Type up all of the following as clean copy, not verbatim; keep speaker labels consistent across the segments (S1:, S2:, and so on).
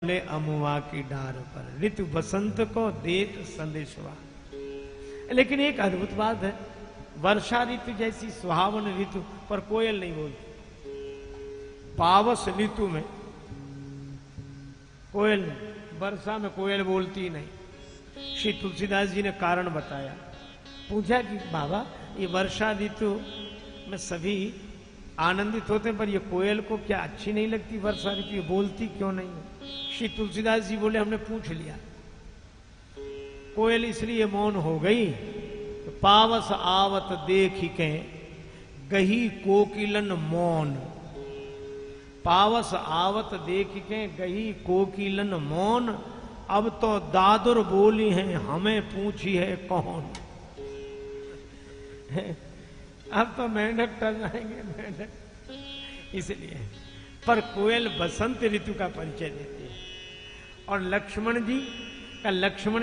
S1: ले अमुआ की डार पर ऋतु बसंत को देत संदेशवा। लेकिन एक अद्भुत बात है, वर्षा ऋतु जैसी सुहावन ऋतु पर कोयल नहीं बोलती। पावस ऋतु में कोयल नहीं, वर्षा में कोयल बोलती नहीं। श्री तुलसीदास जी ने कारण बताया। पूछा कि बाबा ये वर्षा ऋतु में सभी आनंदित होते हैं, पर ये कोयल को क्या अच्छी नहीं लगती वर्षा ऋतु, ये बोलती क्यों नहीं है? श्री तुलसीदास जी बोले हमने पूछ लिया, कोयल इसलिए मौन हो गई तो पावस आवत देख के गही कोकिलन मौन। पावस आवत देख के गही कोकिलन मौन, अब तो दादुर बोली हैं हमें पूछी है कौन। अब तो मेंढक टर जाएंगे मेंढक, इसलिए। पर कोयल बसंत ऋतु का परिचय देती है। और लक्ष्मण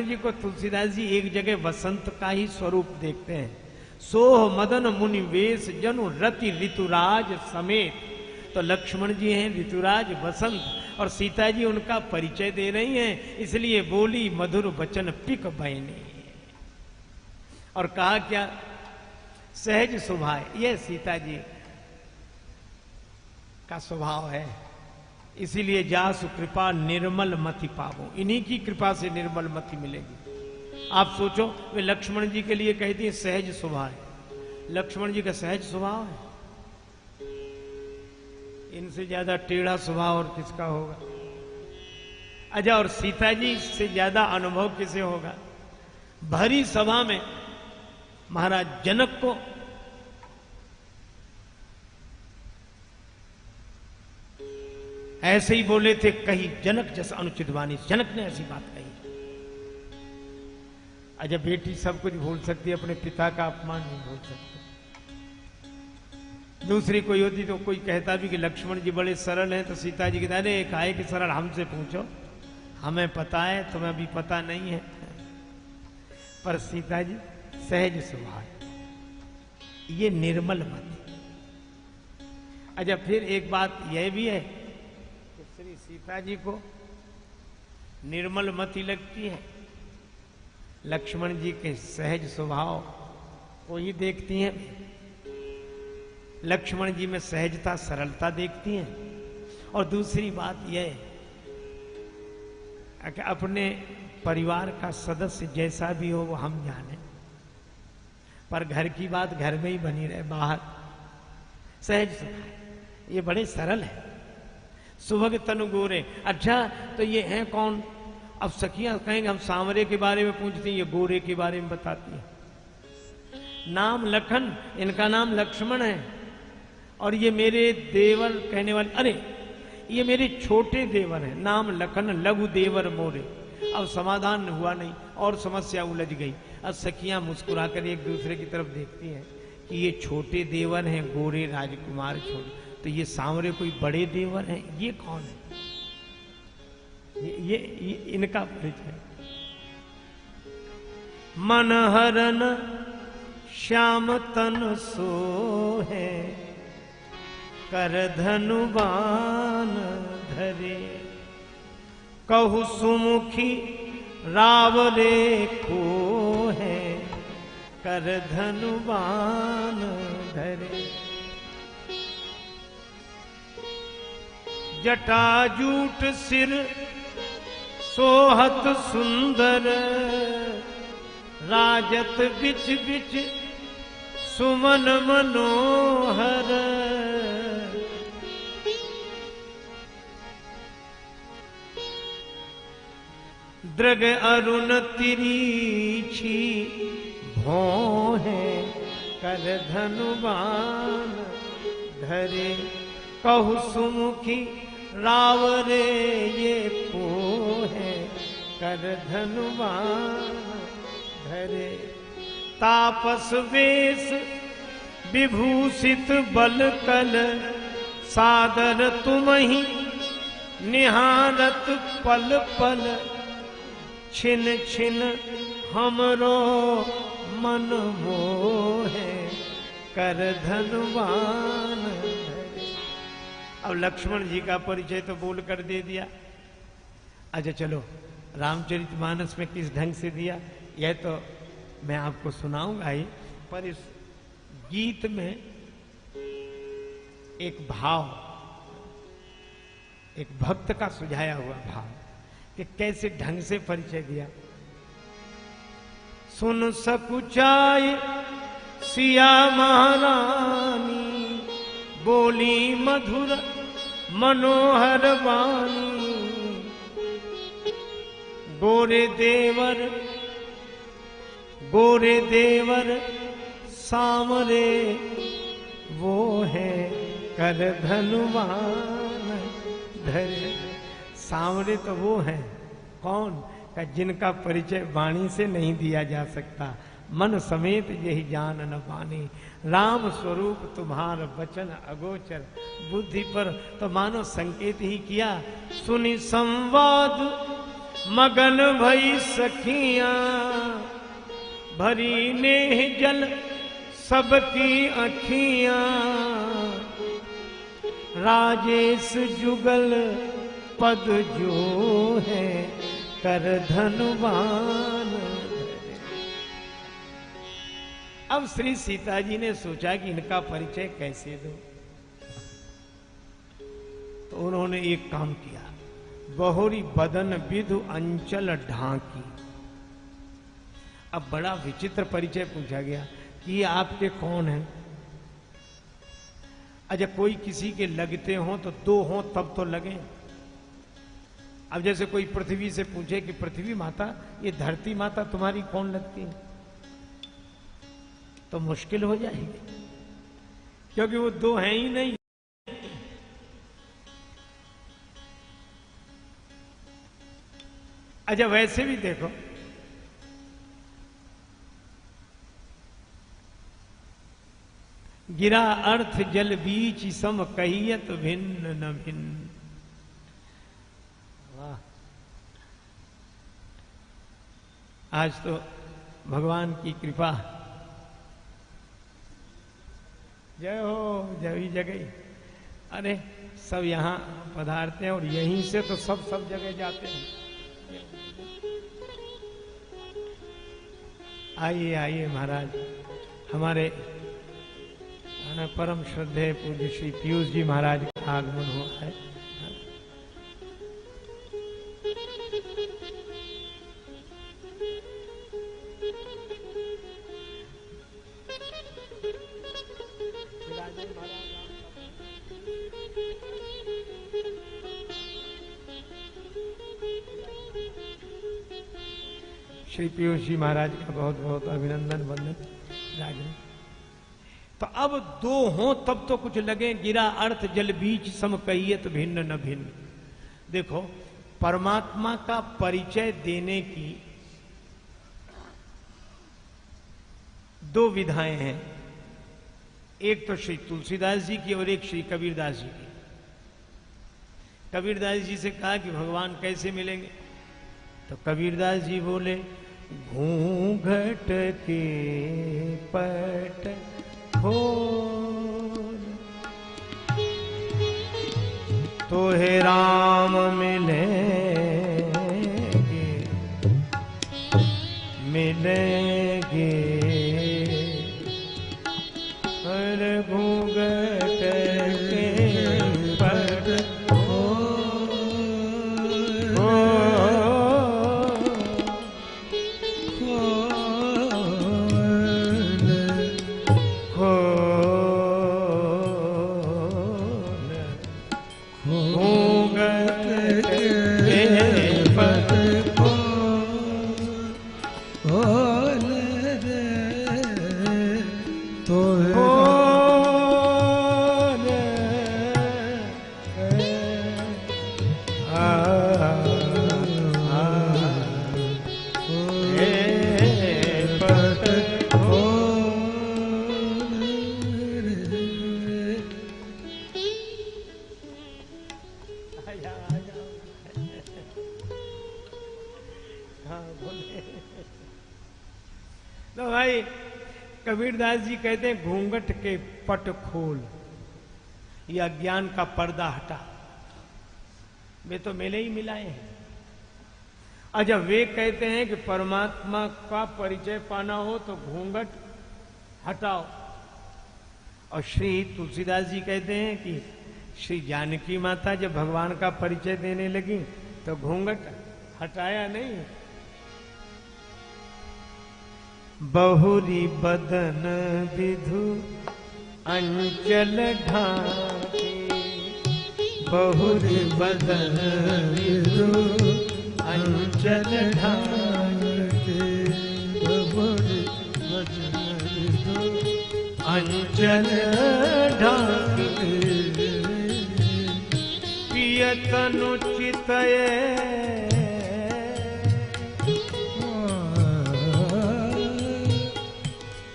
S1: जी को तुलसीदास जी एक जगह वसंत का ही स्वरूप देखते हैं। सोह मदन मुनि वेश जनु रति ऋतुराज समेत। तो लक्ष्मण जी हैं ऋतुराज वसंत और सीता जी उनका परिचय दे रही हैं, इसलिए बोली मधुर वचन पिक बहने। और कहा क्या, सहज स्वभाव, यह सीता जी का स्वभाव है, इसीलिए जासु कृपा निर्मल मति पावो। इन्हीं की कृपा से निर्मल मति मिलेगी। आप सोचो, वे लक्ष्मण जी के लिए कहती है सहज स्वभाव। लक्ष्मण जी का सहज स्वभाव है, इनसे ज्यादा टेढ़ा स्वभाव और किसका होगा? अच्छा, और सीता जी से ज्यादा अनुभव किसे होगा? भरी सभा में महाराज जनक को ऐसे ही बोले थे, कही जनक जैसा अनुचित वाणी, जनक ने ऐसी बात कही। अच्छा, बेटी सब कुछ भूल सकती है, अपने पिता का अपमान नहीं भूल सकती। दूसरी कोई होती तो कोई कहता भी कि लक्ष्मण जी बड़े सरल हैं, तो सीता जी कहते अरे काहे कि सरल, हमसे पूछो, हमें पता है, तुम्हें अभी पता नहीं है। पर सीता जी सहज स्वभाव, ये निर्मल मति। अच्छा, फिर एक बात यह भी है, श्री सीता जी को निर्मल मति लगती है, लक्ष्मण जी के सहज स्वभाव को ही देखती हैं। लक्ष्मण जी में सहजता सरलता देखती हैं। और दूसरी बात यह है कि अपने परिवार का सदस्य जैसा भी हो वो हम जाने, पर घर की बात घर में ही बनी रहे, बाहर सहज स्वभाव, ये बड़े सरल है। सुभग तनु गोरे। अच्छा, तो ये हैं कौन? अब सखियां कहेंगे हम सांवरे के बारे में पूछती हैं, ये गोरे के बारे में बताती हैं। नाम लखन, इनका नाम लक्ष्मण है। और ये मेरे देवर कहने वाले, अरे ये मेरे छोटे देवर हैं, नाम लखन लघु देवर मोरे। अब समाधान हुआ नहीं और समस्या उलझ गई। अब सखियां मुस्कुराकर एक दूसरे की तरफ देखती हैं कि ये छोटे देवर हैं गोरे राजकुमार छोटे, तो ये सांवरे कोई बड़े देवर हैं, ये कौन है? ये इनका परिचय। मनहरन श्याम तन सोहे, कर धनुबान धरे। कहु सुमुखी रावरे को है, कर धनुबान धरे। जटाजूट सिर सोहत सुंदर, राजत बिच बिच सुमन मनोहर। दृग अरुण तिरीछी भौं है, कर धनुबान धरे। कहु सुमुखी रावरे ये पोहे, कर धनुबान धरे। तापस वेश विभूषित बल कल, सादर तुमहि निहारत पल पल। छिन छिन हमरो मन मोहे, कर धनवान है। अब लक्ष्मण जी का परिचय तो बोल कर दे दिया। अच्छा चलो, रामचरितमानस में किस ढंग से दिया यह तो मैं आपको सुनाऊंगा ही, पर इस गीत में एक भाव, एक भक्त का सुझाया हुआ भाव कि कैसे ढंग से परिचय दिया। सुन सकुचाए सिया महारानी, बोली मधुर मनोहर वाणी, गोरे देवर सामरे, वो है कर धनुवान धरे। सामरे तो वो है कौन का जिनका परिचय वाणी से नहीं दिया जा सकता। मन समेत यही जान न पानी, राम स्वरूप तुम्हार वचन अगोचर, बुद्धि पर तो मानो संकेत ही किया। सुनी संवाद मगन भई सखियां, भरी नेह जल सबकी अखियां, राजेश जुगल पद जो है कर धनवान। अब श्री सीता जी ने सोचा कि इनका परिचय कैसे दो, तो उन्होंने एक काम किया, बहुरी बदन विधु अंचल ढांकी। अब बड़ा विचित्र परिचय पूछा गया कि ये आपके कौन हैं। अच्छा कोई किसी के लगते हो तो दो हो तब तो लगे। अब जैसे कोई पृथ्वी से पूछे कि पृथ्वी माता, ये धरती माता तुम्हारी कौन लगती है, तो मुश्किल हो जाएगी, क्योंकि वो दो हैं ही नहीं। अच्छा वैसे भी देखो, गिरा अर्थ जल बीच सम कहियत भिन्न न भिन्न। वाह, आज तो भगवान की कृपा, जय हो जय जगह। अरे सब यहाँ पधारते हैं और यहीं से तो सब जगह जाते हैं। आइए आइए महाराज, हमारे परम श्रद्धेय पूज्य श्री पीयूष जी महाराज का आगमन हुआ है। श्री पीयूष जी महाराज का बहुत बहुत अभिनंदन वंदन राजन। तो अब दो हों तब तो कुछ लगे, गिरा अर्थ जल बीच सम कहियत भिन्न न भिन्न। देखो परमात्मा का परिचय देने की दो विधाएं हैं, एक तो श्री तुलसीदास जी की और एक श्री कबीरदास जी की। कबीरदास जी से कहा कि भगवान कैसे मिलेंगे, तो कबीरदास जी बोले, घूंघट के पट खोल, तो हे राम मिलेंगे हर घूंघट के पट तो भाई कबीरदास जी कहते हैं घूंघट के पट खोल, ये अज्ञान का पर्दा हटा। वे तो मेले ही मिलाए हैं, अच्छा, वे कहते हैं कि परमात्मा का परिचय पाना हो तो घूंघट हटाओ, और श्री तुलसीदास जी कहते हैं कि श्री जानकी माता जब भगवान का परिचय देने लगी तो घूंघट हटाया नहीं। बहुरी बदन विधु अंचल ढाके, बहुरी बदन विधु अंचल ढाके, बहुरी बदन विधु अंचल ढाके, पियतनु चितये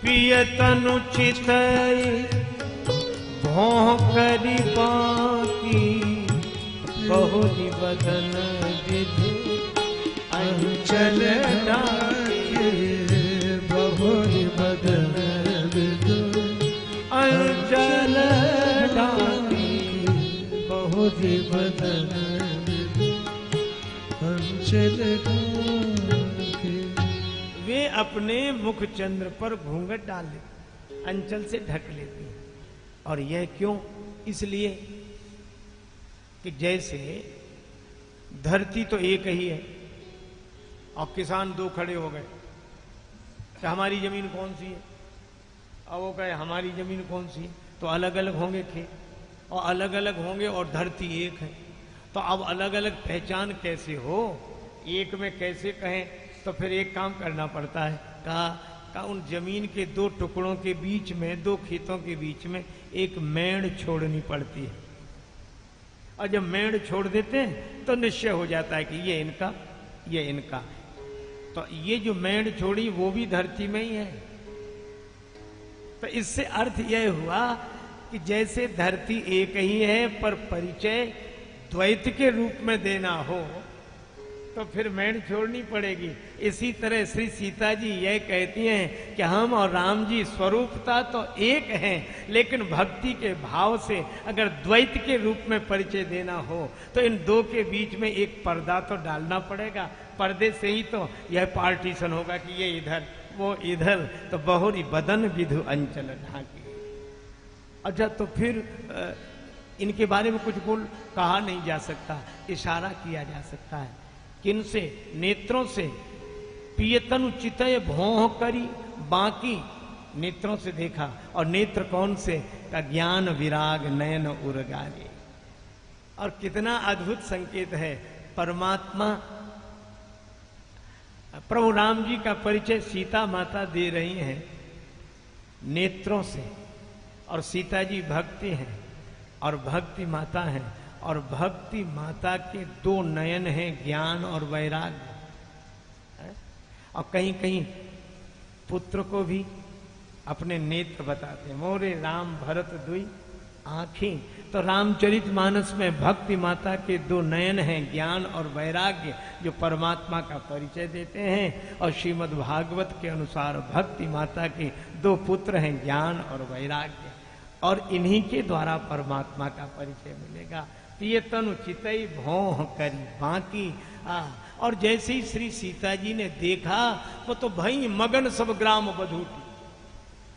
S1: पियतनु चितई भों करी बाकी, बहुरी बदन विधु अंचल ढाके, बहुरी बदन विधु अंचल ढाके, बहुरी बदन विधु अंचल ढाके। वे अपने मुख चंद्र पर घूंघट डाल लेती, अंचल से ढक लेती हैं। और यह क्यों? इसलिए कि जैसे धरती तो एक ही है और किसान दो खड़े हो गए, तो हमारी जमीन कौन सी है? और वो कहे हमारी जमीन कौन सी है? तो अलग अलग होंगे खेत, और अलग अलग होंगे, और धरती एक है। तो अब अलग अलग पहचान कैसे हो, एक में कैसे कहें? तो फिर एक काम करना पड़ता है। कहा उन जमीन के दो टुकड़ों के बीच में, दो खेतों के बीच में एक मेड़ छोड़नी पड़ती है, और जब मेड़ छोड़ देते हैं तो निश्चय हो जाता है कि ये इनका, ये इनका। तो ये जो मेड़ छोड़ी वो भी धरती में ही है। तो इससे अर्थ यह हुआ कि जैसे धरती एक ही है पर परिचय द्वैत के रूप में देना हो तो फिर मेड़ छोड़नी पड़ेगी। इसी तरह श्री सीता जी यह कहती हैं कि हम और राम जी स्वरूपता तो एक हैं, लेकिन भक्ति के भाव से अगर द्वैत के रूप में परिचय देना हो तो इन दो के बीच में एक पर्दा तो डालना पड़ेगा। पर्दे से ही तो यह पार्टीशन होगा कि ये इधर वो इधर। तो बहुरी बदन विधु अंचल ढाके। अच्छा, तो फिर इनके बारे में कुछ कहा नहीं जा सकता, इशारा किया जा सकता है। किनसे? नेत्रों से। पियतनु चितय भों करी बाकी, नेत्रों से देखा। और नेत्र कौन से? का ज्ञान विराग नयन उर्गारे। और कितना अद्भुत संकेत है। परमात्मा प्रभु राम जी का परिचय सीता माता दे रही हैं नेत्रों से, और सीता जी भक्ति हैं और भक्ति माता हैं, और भक्ति माता के दो नयन हैं, ज्ञान और वैराग्य। और कहीं कहीं पुत्र को भी अपने नेत्र बताते हैं। मोरे राम भरत दुई आंखें। तो रामचरितमानस में भक्ति माता के दो नयन हैं, ज्ञान और वैराग्य, जो परमात्मा का परिचय देते हैं। और श्रीमद् भागवत के अनुसार भक्ति माता के दो पुत्र हैं, ज्ञान और वैराग्य। और इन्हीं के द्वारा परमात्मा का परिचय मिलेगा। ये तनु चितई भों करी बाकी। और जैसे ही श्री सीता जी ने देखा वो तो भई मगन सब ग्राम बधूटी।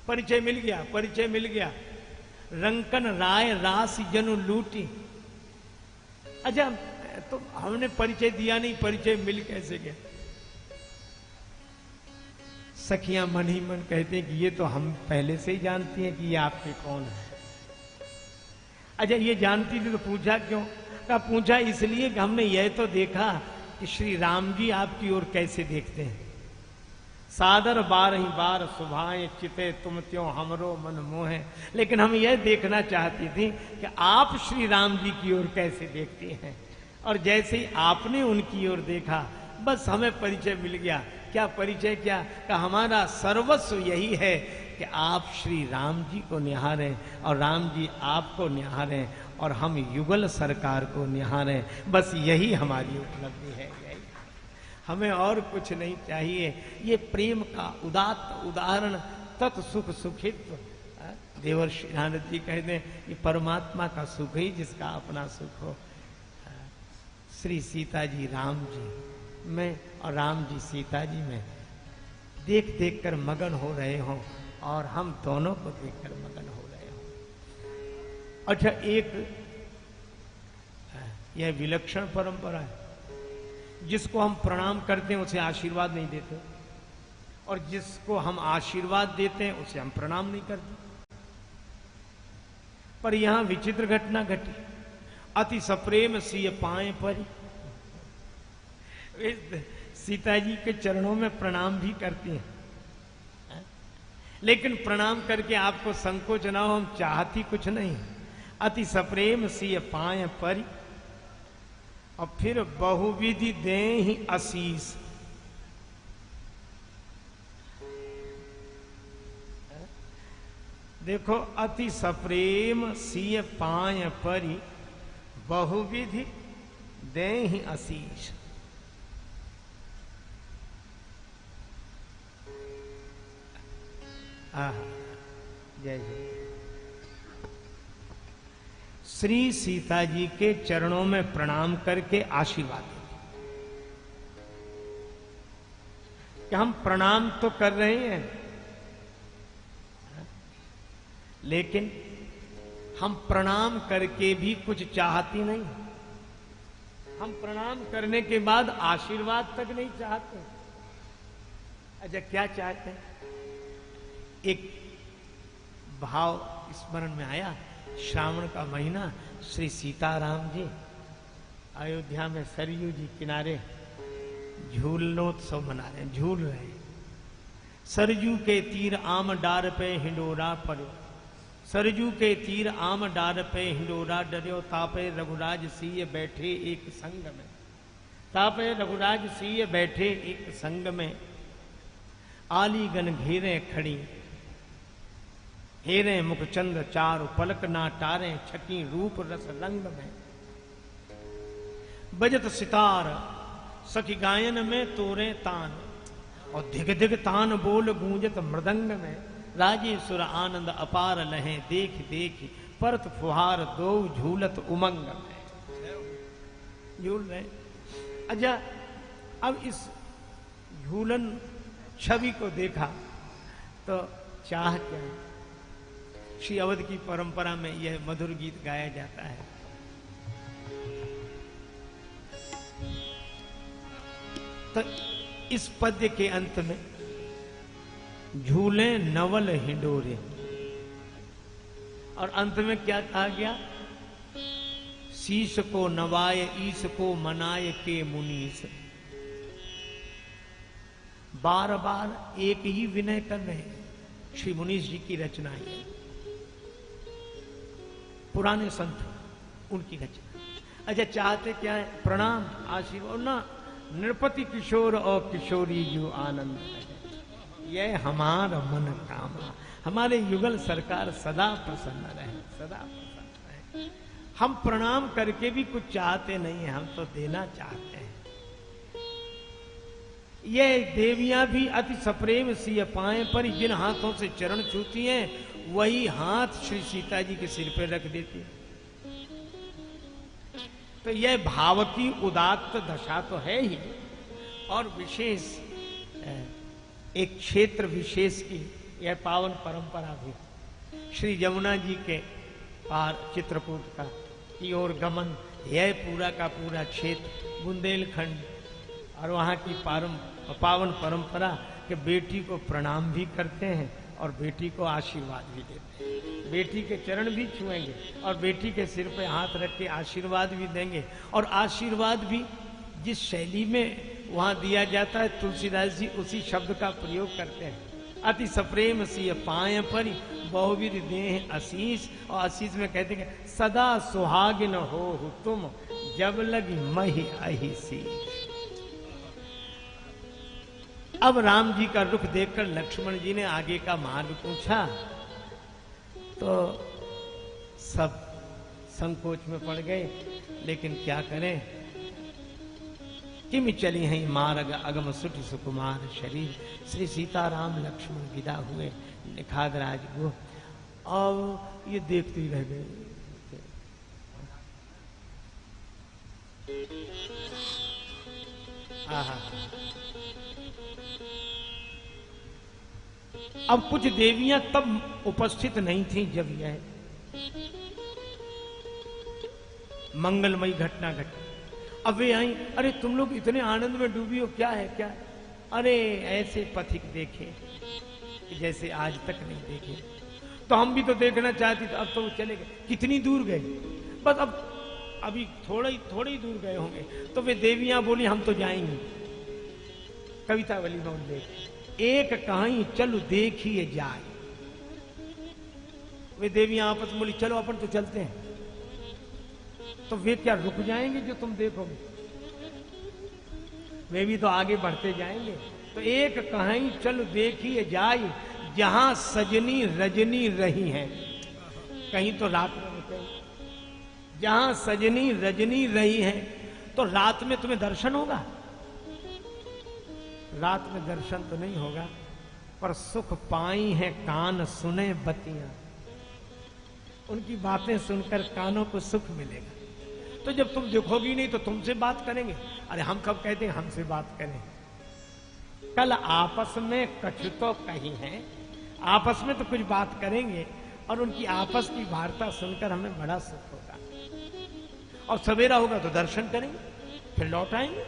S1: परिचय मिल गया, परिचय मिल गया। रंकन राय रास जनु लूटी। अच्छा, तो हमने परिचय दिया नहीं, परिचय मिल कैसे गया? सखियां मन ही मन कहते हैं कि ये तो हम पहले से ही जानती हैं कि ये आपके कौन है। अच्छा, ये जानती थी तो पूछा क्यों? का पूछा इसलिए कि हमने यह तो देखा कि श्री राम जी आपकी ओर कैसे देखते हैं। सादर बार ही बार सुभाएं चिते तुम त्यों हमरो मन मोहे। लेकिन हम यह देखना चाहती थी कि आप श्री राम जी की ओर कैसे देखती हैं। और जैसे ही आपने उनकी ओर देखा, बस हमें परिचय मिल गया। क्या परिचय? क्या का हमारा सर्वस्व यही है कि आप श्री राम जी को निहारें और राम जी आपको निहारें और हम युगल सरकार को निहारें। बस यही हमारी उपलब्धि है। हमें और कुछ नहीं चाहिए। ये प्रेम का उदात्त उदाहरण तत्सुख सुखित्व। देवर्षि नारद जी कहते हैं कि परमात्मा का सुख ही जिसका अपना सुख हो। श्री सीता जी राम जी मैं और राम जी सीता जी में देख देख कर मगन हो रहे हों और हम दोनों को देखकर मगन हो रहे हों। अच्छा, एक यह विलक्षण परंपरा है। जिसको हम प्रणाम करते हैं उसे आशीर्वाद नहीं देते, और जिसको हम आशीर्वाद देते हैं उसे हम प्रणाम नहीं करते। पर यहां विचित्र घटना घटी। अति सप्रेम सिय पाए परी, सीता जी के चरणों में प्रणाम भी करती हैं, लेकिन प्रणाम करके आपको संकोच ना हो, हम चाहती कुछ नहीं। अति सप्रेम सिय पाए परी, और फिर बहुविधि देहि आशीष। देखो, अति सप्रेम सिय पाय परी, बहुविधि देहि आशीष। जय जय। श्री सीता जी के चरणों में प्रणाम करके आशीर्वाद देते। कि हम प्रणाम तो कर रहे हैं, लेकिन हम प्रणाम करके भी कुछ चाहती नहीं। हम प्रणाम करने के बाद आशीर्वाद तक नहीं चाहते। अच्छा, क्या चाहते हैं? एक भाव स्मरण में आया, श्रावण का महीना, श्री सीताराम जी अयोध्या में सरयू जी किनारे झूलनोत्सव मना रहे हैं, झूल रहे हैं। सरजू के तीर आम डार पे हिंडोरा पड़ो, सरजू के तीर आम डार पे हिंडोरा डरियो, तापे रघुराज सिय बैठे एक संग में, तापे रघुराज सिय बैठे एक संग में, आलीगन घेरे खड़ी, हेरे मुखचंद चारु पलक ना टारे, छकी रूप रस रंग में, बजत सितार सखी गायन में तोरे तान, और धिग धिग तान बोल गूंजत मृदंग में, राजेश्वर आनंद अपार लहे देख देख, परत फुहार दो झूलत उमंग में। झूल रहे। अच्छा, अब इस झूलन छवि को देखा तो चाह क्या? श्री अवध की परंपरा में यह मधुर गीत गाया जाता है। तो इस पद्य के अंत में झूले नवल हिंडोरे, और अंत में क्या कहा गया? शीश को नवाय ईश को मनाय के मुनीस। बार बार एक ही विनय कर रहे हैं। श्री मुनीश जी की रचना है, पुराने संत उनकी रचना। अच्छा, चाहते क्या है? प्रणाम, आशीर्वाद ना। नृपति किशोर और किशोरी जो आनंद है, यह हमारा मन कामा। हमारे युगल सरकार सदा प्रसन्न रहे, सदा प्रसन्न रहे। हम प्रणाम करके भी कुछ चाहते नहीं है, हम तो देना चाहते हैं। ये देवियां भी अति सप्रेम सिय पाए पर, जिन हाथों से चरण छूती हैं वही हाथ श्री सीता जी के सिर पर रख देती है। तो यह भाव की उदात्त दशा तो है ही, और विशेष एक क्षेत्र विशेष की यह पावन परंपरा भी। श्री जमुना जी के पार चित्रकूट का की ओर गमन, यह पूरा का पूरा क्षेत्र बुंदेलखंड, और वहाँ की पावन परंपरा कि बेटी को प्रणाम भी करते हैं और बेटी को आशीर्वाद भी देते हैं। बेटी के चरण भी छुएंगे और बेटी के सिर पे हाथ रख के आशीर्वाद भी देंगे। और आशीर्वाद भी जिस शैली में वहाँ दिया जाता है, तुलसीदास जी उसी शब्द का प्रयोग करते हैं। अति सप्रेम सिय पाए परि, बहुविध देह आशीष। और आशीष में कहते हैं सदा सुहागिन हो तुम, जब लगी मही अहि शीश। अब राम जी का रुख देखकर लक्ष्मण जी ने आगे का मार्ग पूछा, तो सब संकोच में पड़ गए। लेकिन क्या करें, किम चली हैं मार्ग अगम सुट सुकुमार शरीर। श्री सीताराम लक्ष्मण विदा हुए निखाद राज को, और ये देखते ही रह गए। अब कुछ देवियां तब उपस्थित नहीं थीं जब यह मंगलमयी घटना घटी। अब वे आई, अरे तुम लोग इतने आनंद में डूबी हो, क्या है क्या है? अरे ऐसे पथिक देखे कि जैसे आज तक नहीं देखे, तो हम भी तो देखना चाहते थे। अब तो वो चले गए। कितनी दूर गए? बस अब अभी थोड़ा ही दूर गए होंगे। तो वे देवियां बोली हम तो जाएंगी। कवितावली में उल्लेख, एक कहीं चलो देखिए जाए। वे देवियां आपस में बोली चलो अपन तो चलते हैं। तो वे क्या रुक जाएंगे जो तुम देखोगे? वे भी तो आगे बढ़ते जाएंगे। तो एक कहीं चलो देखिए जाए, जहां सजनी रजनी रही हैं। कहीं तो रात में रुकेंगे। जहां सजनी रजनी रही है, तो रात में तुम्हें दर्शन होगा? रात में दर्शन तो नहीं होगा, पर सुख पाई है कान सुने बतियां। उनकी बातें सुनकर कानों को सुख मिलेगा। तो जब तुम देखोगी नहीं तो तुमसे बात करेंगे। अरे हम कब कहते हैं हमसे बात करें? कल आपस में कछु तो कही है, आपस में तो कुछ बात करेंगे और उनकी आपस की वार्ता सुनकर हमें बड़ा सुख होगा। और सवेरा होगा तो दर्शन करेंगे, फिर लौट आएंगे।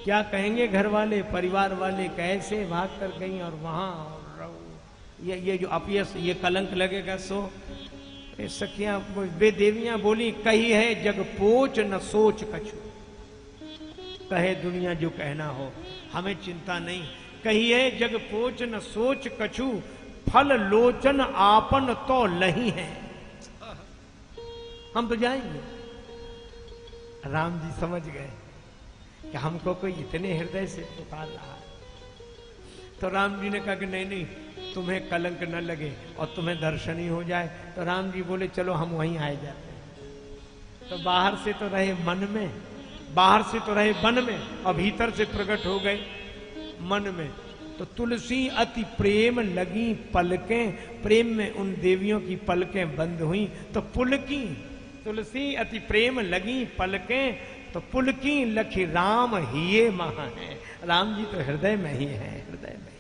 S1: क्या कहेंगे घर वाले, परिवार वाले, कैसे भाग कर गई और वहां ये जो अपयश, ये कलंक लगेगा। सो सखियां, वे देवियां बोली, कही है जग पोच न सोच कछु। कहे दुनिया जो कहना हो, हमें चिंता नहीं। कही है जग पोच न सोच कछु, फल लोचन आपन तो लही है। हम तो जाएंगे। राम जी समझ गए कि हमको कोई इतने हृदय से पुकार रहा है। तो राम जी ने कहा कि नहीं नहीं, तुम्हें कलंक न लगे और तुम्हें दर्शन ही हो जाए। तो राम जी बोले चलो हम वहीं आए जाते हैं। तो बाहर से तो रहे मन में, बाहर से तो रहे वन में, और भीतर से प्रकट हो गए मन में। तो तुलसी अति प्रेम लगी पलकें, प्रेम में उन देवियों की पलकें बंद हुई तो पुलकी। तुलसी अति प्रेम लगी पलकें, तो पुलकी लखी राम हिये महा है। राम जी तो हृदय में ही है, हृदय में।